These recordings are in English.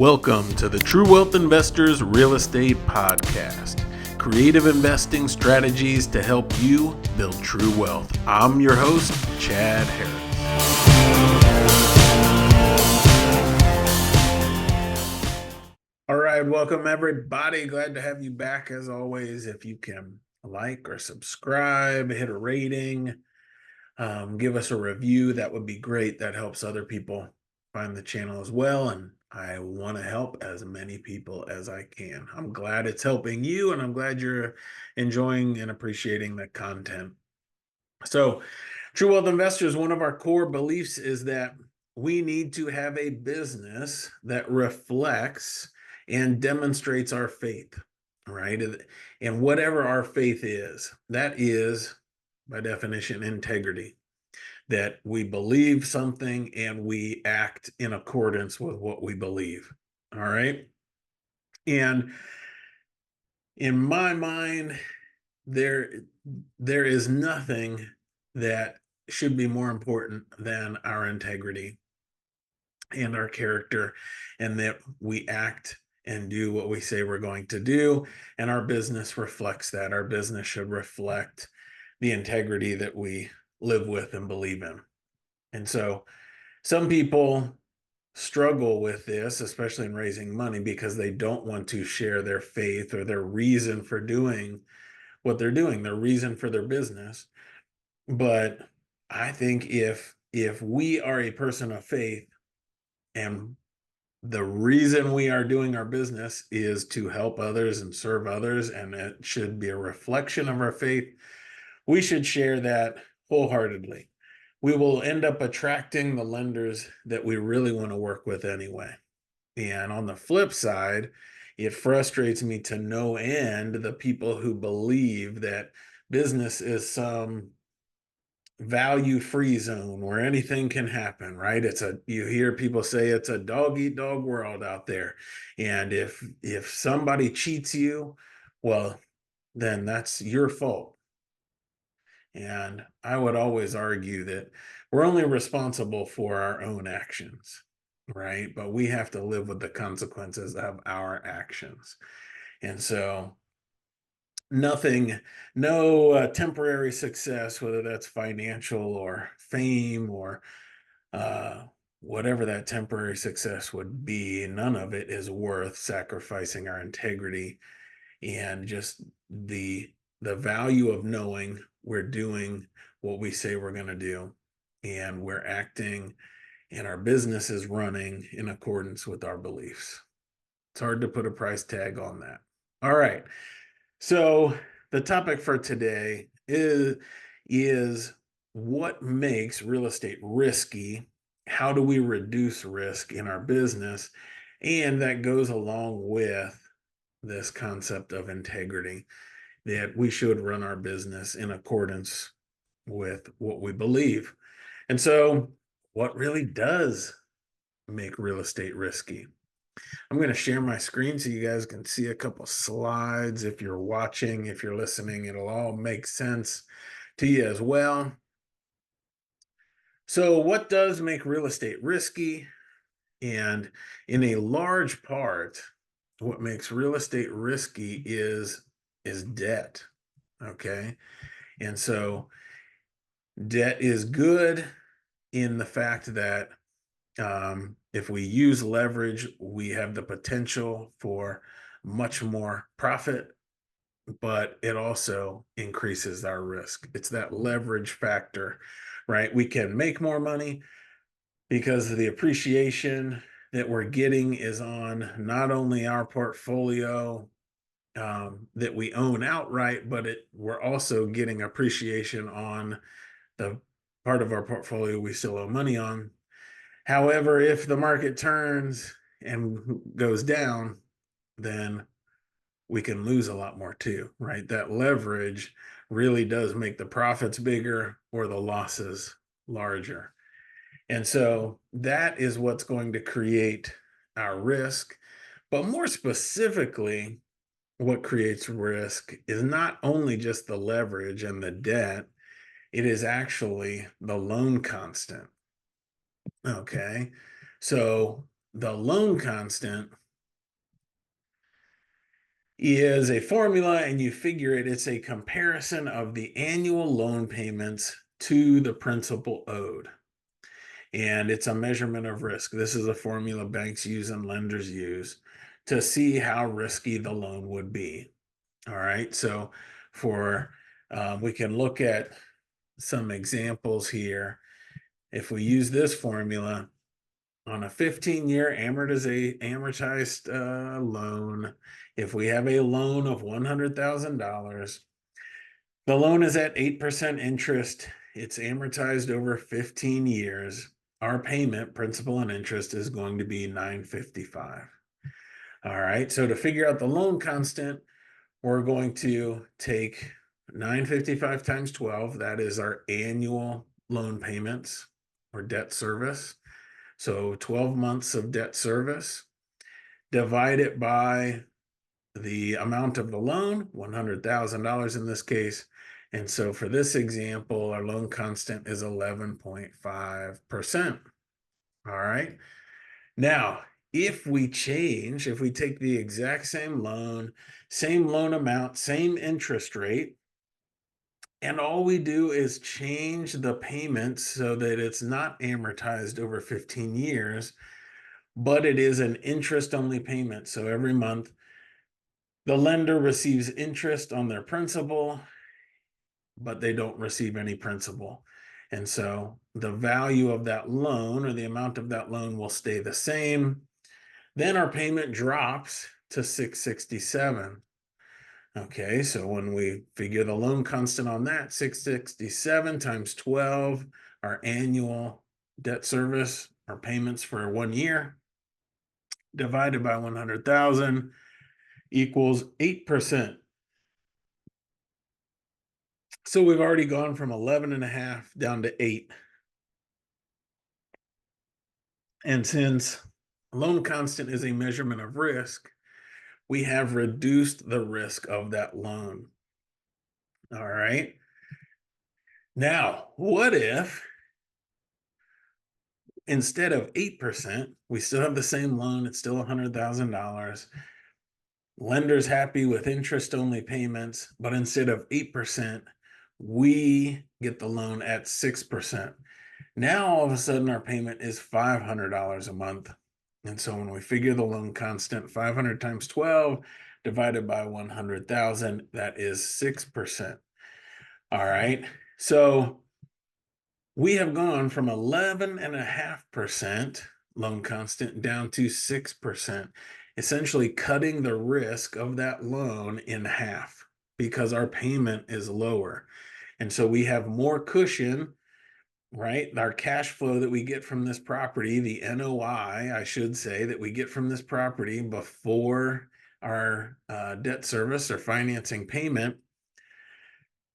Welcome to the True Wealth Investors Real Estate Podcast. Creative investing strategies to help you build true wealth. I'm your host, Chad Harris. All right, welcome everybody. Glad to have you back as always. If you can like or subscribe, hit a rating, give us a review, that would be great. That helps other people find the channel as well. And I want to help as many people as I can. I'm glad it's helping you, and I'm glad you're enjoying and appreciating the content. So, True Wealth Investors, one of our core beliefs is that we need to have a business that reflects and demonstrates our faith, right? And whatever our faith is, that is, by definition, integrity. That we believe something and we act in accordance with what we believe. All right. And in my mind, there is nothing that should be more important than our integrity and our character, and that we act and do what we say we're going to do. And our business reflects that. Our business should reflect the integrity that we live with and believe in. And so some people struggle with this, especially in raising money, because they don't want to share their faith or their reason for doing what they're doing, their reason for their business. But I think if we are a person of faith and the reason we are doing our business is to help others and serve others, and it should be a reflection of our faith, we should share that wholeheartedly. We will end up attracting the lenders that we really want to work with anyway. And on the flip side, it frustrates me to no end the people who believe that business is some value-free zone where anything can happen, right? You hear people say it's a dog-eat-dog world out there. And if somebody cheats you, well, then that's your fault. And I would always argue that we're only responsible for our own actions, right? But we have to live with the consequences of our actions. And so no temporary success, whether that's financial or fame or whatever that temporary success would be, none of it is worth sacrificing our integrity and just the value of knowing we're doing what we say we're going to do, and we're acting and our business is running in accordance with our beliefs. It's hard to put a price tag on that. All right. So the topic for today is what makes real estate risky? How do we reduce risk in our business? And that goes along with this concept of integrity, that we should run our business in accordance with what we believe. And so, what really does make real estate risky? I'm going to share my screen so you guys can see a couple slides. If you're watching, if you're listening, it'll all make sense to you as well. So, what does make real estate risky? And in a large part, what makes real estate risky is debt. Okay. And so debt is good in the fact that if we use leverage, we have the potential for much more profit, but it also increases our risk. It's that leverage factor, right? We can make more money because of the appreciation that we're getting is on not only our portfolio that we own outright, but we're also getting appreciation on the part of our portfolio we still owe money on. However, if the market turns and goes down, then we can lose a lot more too, right? That leverage really does make the profits bigger or the losses larger. And so that is what's going to create our risk. But more specifically, what creates risk is not only just the leverage and the debt, it is actually the loan constant. Okay. So the loan constant is a formula, and you figure it's a comparison of the annual loan payments to the principal owed. And it's a measurement of risk. This is a formula banks use and lenders use to see how risky the loan would be. All right. So we can look at some examples here. If we use this formula on a 15-year amortized loan, if we have a loan of $100,000, the loan is at 8% interest. It's amortized over 15 years. Our payment, principal and interest, is going to be $955. All right. So to figure out the loan constant, we're going to take $955 times 12. That is our annual loan payments or debt service. So 12 months of debt service. Divide it by the amount of the loan, $100,000 in this case. And so for this example, our loan constant is 11.5%. All right. Now, if we take the exact same loan amount, same interest rate, and all we do is change the payments so that it's not amortized over 15 years, but it is an interest-only payment. So every month, the lender receives interest on their principal, but they don't receive any principal. And so the value of that loan or the amount of that loan will stay the same. Then our payment drops to $667. Okay, so when we figure the loan constant on that, $667 times 12, our annual debt service, our payments for 1 year, divided by 100,000 equals 8%. So we've already gone from 11.5 down to 8. And since loan constant is a measurement of risk, we have reduced the risk of that loan. All right. Now, what if instead of 8%, we still have the same loan, it's still $100,000. Lender's happy with interest-only payments, but instead of 8%, we get the loan at 6%. Now, all of a sudden, our payment is $500 a month. And so when we figure the loan constant, 500 times 12 divided by 100,000, that is 6%. All right. So we have gone from 11.5% loan constant down to 6%, essentially cutting the risk of that loan in half because our payment is lower. And so we have more cushion, right? Our cash flow that we get from this property, the NOI, I should say, that we get from this property before our debt service or financing payment,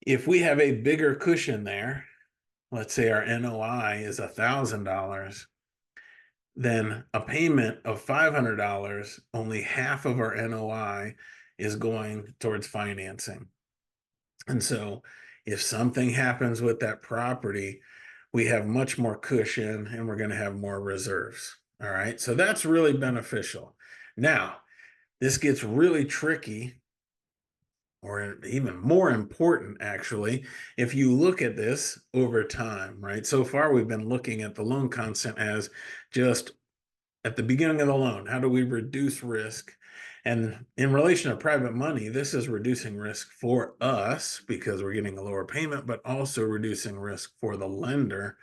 if we have a bigger cushion there, let's say our NOI is $1,000, then a payment of $500, only half of our NOI is going towards financing. And so if something happens with that property, we have much more cushion and we're going to have more reserves. All right. So that's really beneficial. Now, this gets really tricky, or even more important, actually, if you look at this over time, right? So far, we've been looking at the loan constant as just at the beginning of the loan. How do we reduce risk? And in relation to private money, this is reducing risk for us because we're getting a lower payment, but also reducing risk for the lender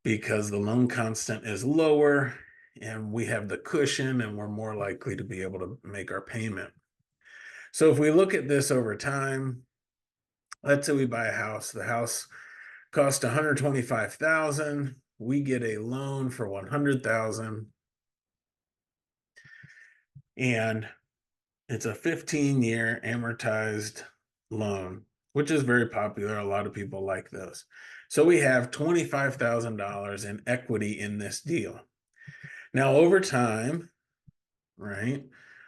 because the loan constant is lower and we have the cushion and we're more likely to be able to make our payment. So if we look at this over time, let's say we buy a house, the house cost $125,000, we get a loan for $100,000, and it's a 15-year amortized loan, which is very popular. A lot of people like those. So we have $25,000 in equity in this deal. Now, over time, right,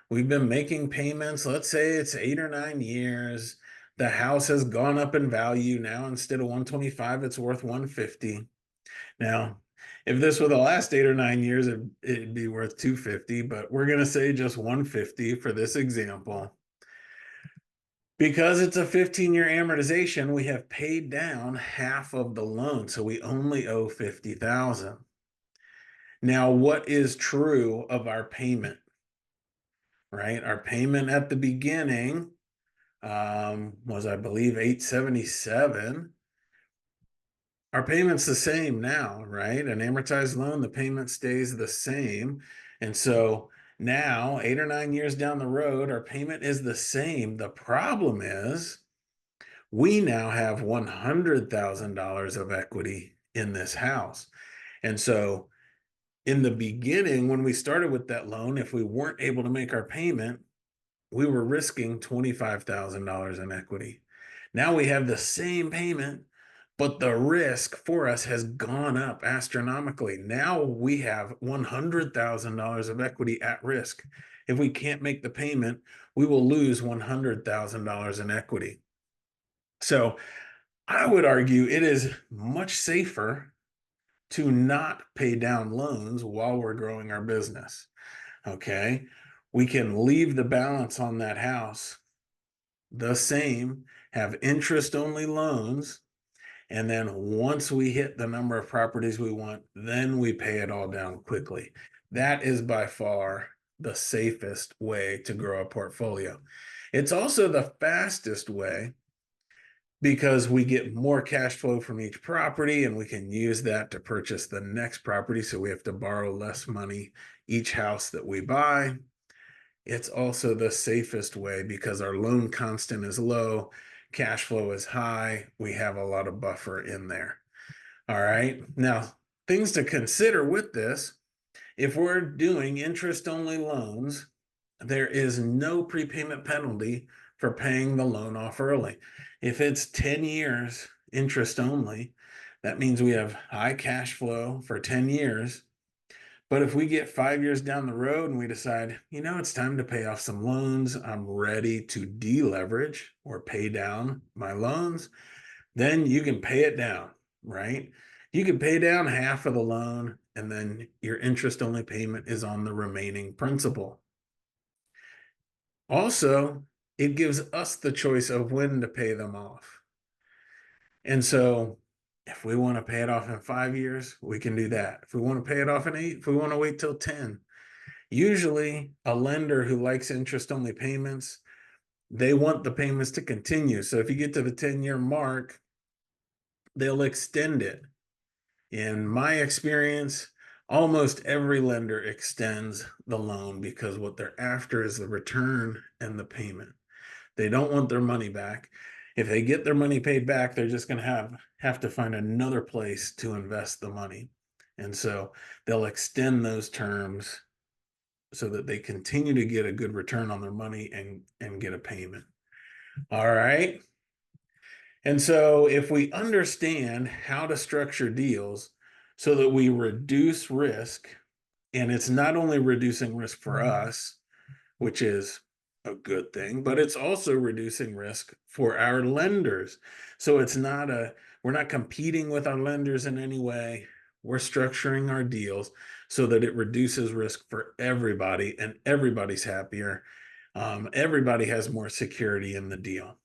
we've been making payments. Let's say it's 8 or 9 years. The house has gone up in value. Now, instead of 125, it's worth 150. Now, If this were the last 8 or 9 years, it'd be worth 250, but we're going to say just 150 for this example. Because it's a 15-year amortization, we have paid down half of the loan, so we only owe 50,000. Now, what is true of our payment? Right? Our payment at the beginning was, I believe, 877. Our payment's the same now, right? An amortized loan, the payment stays the same. And so now, 8 or 9 years down the road, our payment is the same. The problem is we now have $100,000 of equity in this house. And so in the beginning, when we started with that loan, if we weren't able to make our payment, we were risking $25,000 in equity. Now we have the same payment, but the risk for us has gone up astronomically. Now we have $100,000 of equity at risk. If we can't make the payment, we will lose $100,000 in equity. So I would argue it is much safer to not pay down loans while we're growing our business. Okay. We can leave the balance on that house the same, have interest only loans. And then once we hit the number of properties we want, then we pay it all down quickly. That is by far the safest way to grow a portfolio. It's also the fastest way because we get more cash flow from each property and we can use that to purchase the next property. So we have to borrow less money each house that we buy. It's also the safest way because our loan constant is low, cash flow is high, we have a lot of buffer in there. All right. Now, things to consider with this: if we're doing interest-only loans, there is no prepayment penalty for paying the loan off early. If it's 10 years interest only, that means we have high cash flow for 10 years. But if we get 5 years down the road and we decide, it's time to pay off some loans, I'm ready to deleverage or pay down my loans, then you can pay it down, right? You can pay down half of the loan and then your interest only payment is on the remaining principal. Also, it gives us the choice of when to pay them off. And so if we want to pay it off in 5 years, we can do that. If we want to pay it off in 8, if we want to wait till 10, usually a lender who likes interest only payments, they want the payments to continue. So if you get to the 10-year mark, they'll extend it. In my experience, almost every lender extends the loan because what they're after is the return and the payment. They don't want their money back. If they get their money paid back, they're just going to have to find another place to invest the money. And so they'll extend those terms so that they continue to get a good return on their money and get a payment. All right. And so if we understand how to structure deals so that we reduce risk, and it's not only reducing risk for us, which is a good thing, but it's also reducing risk for our lenders. So we're not competing with our lenders in any way. We're structuring our deals so that it reduces risk for everybody and everybody's happier. Everybody has more security in the deal.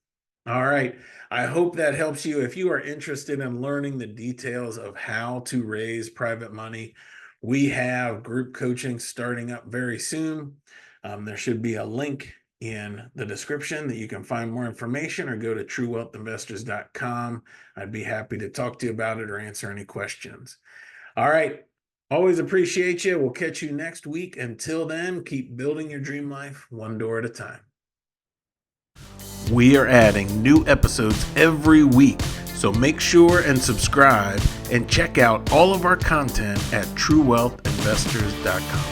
All right. I hope that helps you. If you are interested in learning the details of how to raise private money, we have group coaching starting up very soon. There should be a link in the description that you can find more information, or go to truewealthinvestors.com. I'd be happy to talk to you about it or answer any questions. All right. Always appreciate you. We'll catch you next week. Until then, keep building your dream life one door at a time. We are adding new episodes every week, so make sure and subscribe and check out all of our content at truewealthinvestors.com.